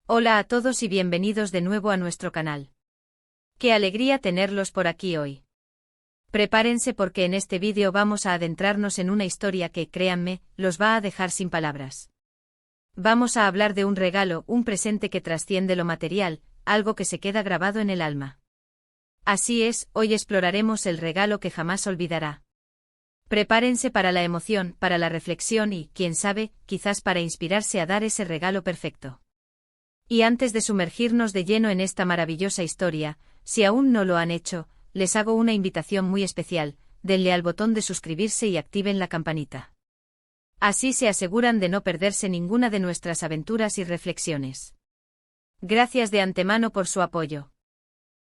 Hola a todos y bienvenidos de nuevo a nuestro canal. Qué alegría tenerlos por aquí hoy. Prepárense porque en este vídeo vamos a adentrarnos en una historia que, créanme, los va a dejar sin palabras. Vamos a hablar de un regalo, un presente que trasciende lo material, algo que se queda grabado en el alma. Así es, hoy exploraremos el regalo que jamás olvidará. Prepárense para la emoción, para la reflexión y, quién sabe, quizás para inspirarse a dar ese regalo perfecto. Y antes de sumergirnos de lleno en esta maravillosa historia, si aún no lo han hecho, les hago una invitación muy especial: denle al botón de suscribirse y activen la campanita. Así se aseguran de no perderse ninguna de nuestras aventuras y reflexiones. Gracias de antemano por su apoyo.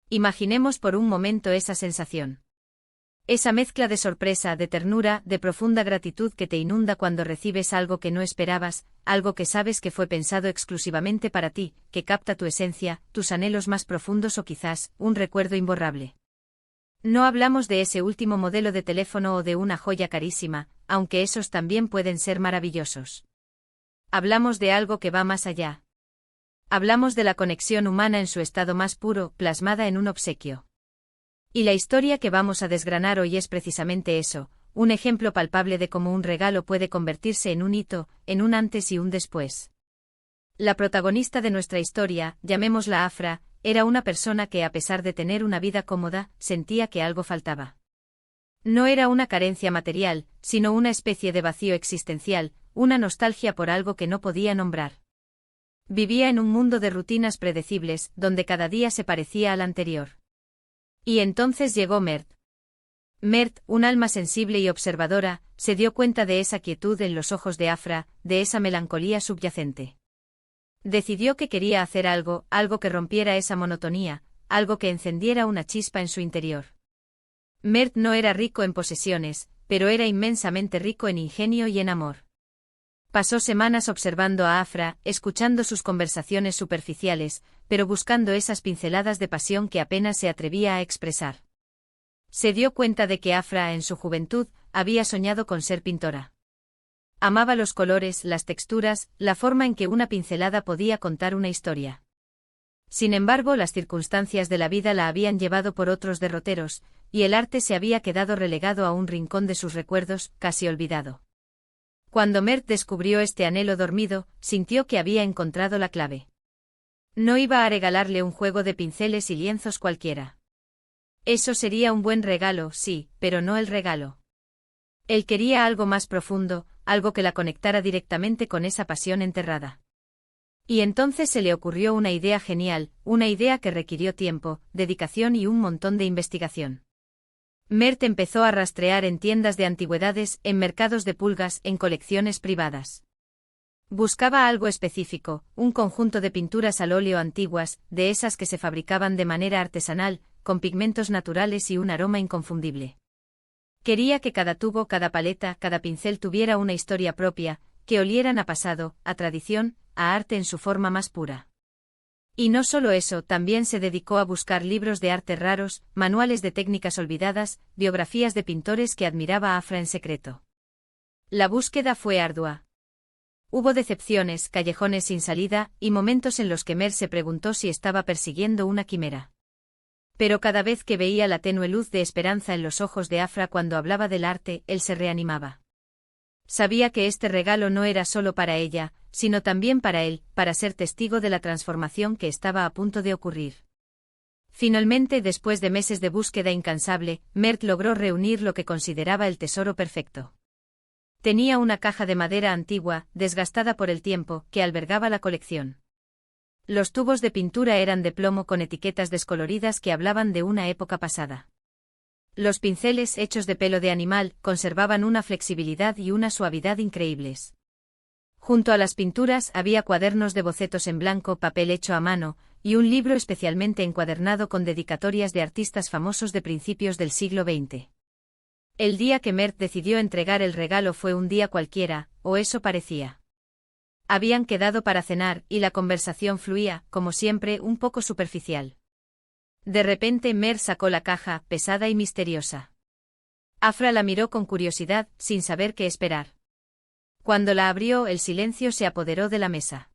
Imaginemos por un momento esa sensación. Esa mezcla de sorpresa, de ternura, de profunda gratitud que te inunda cuando recibes algo que no esperabas, algo que sabes que fue pensado exclusivamente para ti, que capta tu esencia, tus anhelos más profundos o quizás, un recuerdo imborrable. No hablamos de ese último modelo de teléfono o de una joya carísima, aunque esos también pueden ser maravillosos. Hablamos de algo que va más allá. Hablamos de la conexión humana en su estado más puro, plasmada en un obsequio. Y la historia que vamos a desgranar hoy es precisamente eso, un ejemplo palpable de cómo un regalo puede convertirse en un hito, en un antes y un después. La protagonista de nuestra historia, llamémosla Afra, era una persona que, a pesar de tener una vida cómoda, sentía que algo faltaba. No era una carencia material, sino una especie de vacío existencial, una nostalgia por algo que no podía nombrar. Vivía en un mundo de rutinas predecibles, donde cada día se parecía al anterior. Y entonces llegó Mert. Mert, un alma sensible y observadora, se dio cuenta de esa quietud en los ojos de Afra, de esa melancolía subyacente. Decidió que quería hacer algo, algo que rompiera esa monotonía, algo que encendiera una chispa en su interior. Mert no era rico en posesiones, pero era inmensamente rico en ingenio y en amor. Pasó semanas observando a Afra, escuchando sus conversaciones superficiales, pero buscando esas pinceladas de pasión que apenas se atrevía a expresar. Se dio cuenta de que Afra, en su juventud, había soñado con ser pintora. Amaba los colores, las texturas, la forma en que una pincelada podía contar una historia. Sin embargo, las circunstancias de la vida la habían llevado por otros derroteros, y el arte se había quedado relegado a un rincón de sus recuerdos, casi olvidado. Cuando Mert descubrió este anhelo dormido, sintió que había encontrado la clave. No iba a regalarle un juego de pinceles y lienzos cualquiera. Eso sería un buen regalo, sí, pero no el regalo. Él quería algo más profundo, algo que la conectara directamente con esa pasión enterrada. Y entonces se le ocurrió una idea genial, una idea que requirió tiempo, dedicación y un montón de investigación. Mert empezó a rastrear en tiendas de antigüedades, en mercados de pulgas, en colecciones privadas. Buscaba algo específico, un conjunto de pinturas al óleo antiguas, de esas que se fabricaban de manera artesanal, con pigmentos naturales y un aroma inconfundible. Quería que cada tubo, cada paleta, cada pincel tuviera una historia propia, que olieran a pasado, a tradición, a arte en su forma más pura. Y no solo eso, también se dedicó a buscar libros de arte raros, manuales de técnicas olvidadas, biografías de pintores que admiraba Afra en secreto. La búsqueda fue ardua. Hubo decepciones, callejones sin salida, y momentos en los que Mer se preguntó si estaba persiguiendo una quimera. Pero cada vez que veía la tenue luz de esperanza en los ojos de Afra cuando hablaba del arte, él se reanimaba. Sabía que este regalo no era solo para ella, sino también para él, para ser testigo de la transformación que estaba a punto de ocurrir. Finalmente, después de meses de búsqueda incansable, Mert logró reunir lo que consideraba el tesoro perfecto. Tenía una caja de madera antigua, desgastada por el tiempo, que albergaba la colección. Los tubos de pintura eran de plomo con etiquetas descoloridas que hablaban de una época pasada. Los pinceles, hechos de pelo de animal, conservaban una flexibilidad y una suavidad increíbles. Junto a las pinturas había cuadernos de bocetos en blanco, papel hecho a mano, y un libro especialmente encuadernado con dedicatorias de artistas famosos de principios del siglo XX. El día que Mert decidió entregar el regalo fue un día cualquiera, o eso parecía. Habían quedado para cenar, y la conversación fluía, como siempre, un poco superficial. De repente Mer sacó la caja, pesada y misteriosa. Afra la miró con curiosidad, sin saber qué esperar. Cuando la abrió, el silencio se apoderó de la mesa.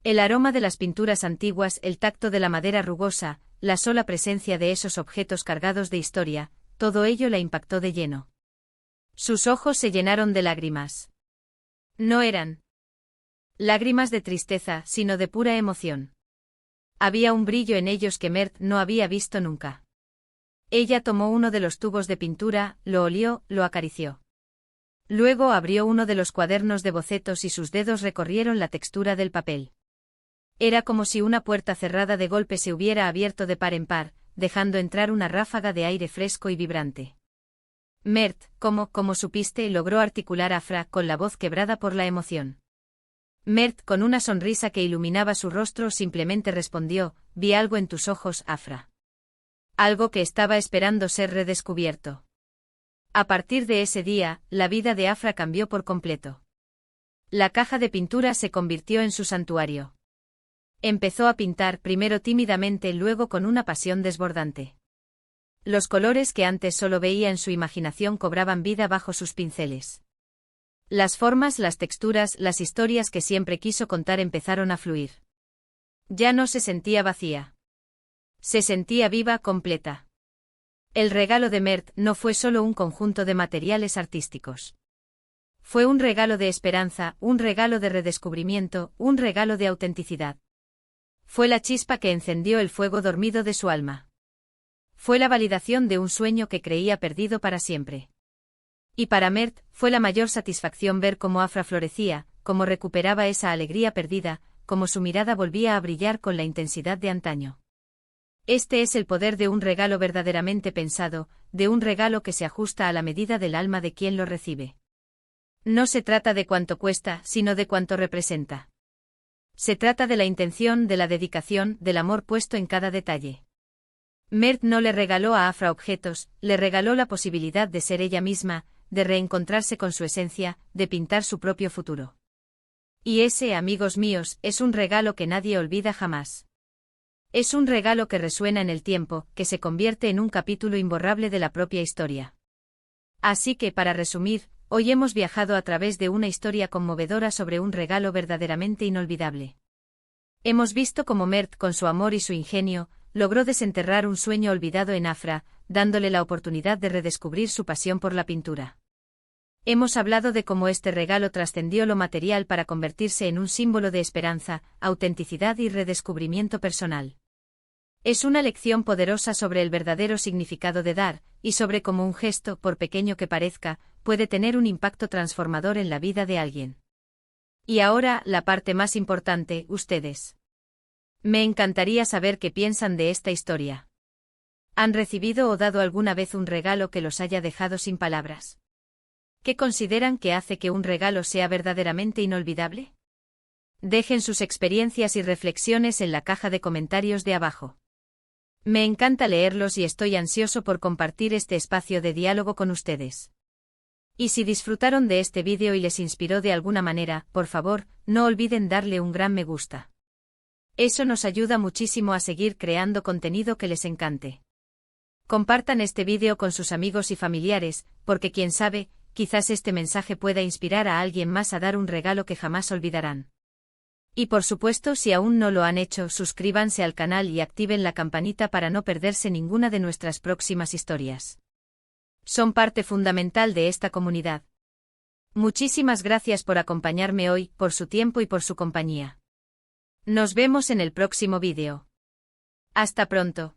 El aroma de las pinturas antiguas, el tacto de la madera rugosa, la sola presencia de esos objetos cargados de historia, todo ello la impactó de lleno. Sus ojos se llenaron de lágrimas. No eran lágrimas de tristeza, sino de pura emoción. Había un brillo en ellos que Mert no había visto nunca. Ella tomó uno de los tubos de pintura, lo olió, lo acarició. Luego abrió uno de los cuadernos de bocetos y sus dedos recorrieron la textura del papel. Era como si una puerta cerrada de golpe se hubiera abierto de par en par, dejando entrar una ráfaga de aire fresco y vibrante. Mert, ¿cómo supiste?, logró articular Afra con la voz quebrada por la emoción. Mert, con una sonrisa que iluminaba su rostro, simplemente respondió: vi algo en tus ojos, Afra. Algo que estaba esperando ser redescubierto. A partir de ese día, la vida de Afra cambió por completo. La caja de pintura se convirtió en su santuario. Empezó a pintar, primero tímidamente, luego con una pasión desbordante. Los colores que antes solo veía en su imaginación cobraban vida bajo sus pinceles. Las formas, las texturas, las historias que siempre quiso contar empezaron a fluir. Ya no se sentía vacía. Se sentía viva, completa. El regalo de Mert no fue solo un conjunto de materiales artísticos. Fue un regalo de esperanza, un regalo de redescubrimiento, un regalo de autenticidad. Fue la chispa que encendió el fuego dormido de su alma. Fue la validación de un sueño que creía perdido para siempre. Y para Mert, fue la mayor satisfacción ver cómo Afra florecía, cómo recuperaba esa alegría perdida, cómo su mirada volvía a brillar con la intensidad de antaño. Este es el poder de un regalo verdaderamente pensado, de un regalo que se ajusta a la medida del alma de quien lo recibe. No se trata de cuánto cuesta, sino de cuánto representa. Se trata de la intención, de la dedicación, del amor puesto en cada detalle. Mert no le regaló a Afra objetos, le regaló la posibilidad de ser ella misma, de reencontrarse con su esencia, de pintar su propio futuro. Y ese, amigos míos, es un regalo que nadie olvida jamás. Es un regalo que resuena en el tiempo, que se convierte en un capítulo imborrable de la propia historia. Así que, para resumir, hoy hemos viajado a través de una historia conmovedora sobre un regalo verdaderamente inolvidable. Hemos visto cómo Mert, con su amor y su ingenio, logró desenterrar un sueño olvidado en Afra, dándole la oportunidad de redescubrir su pasión por la pintura. Hemos hablado de cómo este regalo trascendió lo material para convertirse en un símbolo de esperanza, autenticidad y redescubrimiento personal. Es una lección poderosa sobre el verdadero significado de dar, y sobre cómo un gesto, por pequeño que parezca, puede tener un impacto transformador en la vida de alguien. Y ahora, la parte más importante, ustedes. Me encantaría saber qué piensan de esta historia. ¿Han recibido o dado alguna vez un regalo que los haya dejado sin palabras? ¿Qué consideran que hace que un regalo sea verdaderamente inolvidable? Dejen sus experiencias y reflexiones en la caja de comentarios de abajo. Me encanta leerlos y estoy ansioso por compartir este espacio de diálogo con ustedes. Y si disfrutaron de este vídeo y les inspiró de alguna manera, por favor, no olviden darle un gran me gusta. Eso nos ayuda muchísimo a seguir creando contenido que les encante. Compartan este vídeo con sus amigos y familiares, porque quién sabe, quizás este mensaje pueda inspirar a alguien más a dar un regalo que jamás olvidarán. Y por supuesto, si aún no lo han hecho, suscríbanse al canal y activen la campanita para no perderse ninguna de nuestras próximas historias. Son parte fundamental de esta comunidad. Muchísimas gracias por acompañarme hoy, por su tiempo y por su compañía. Nos vemos en el próximo vídeo. Hasta pronto.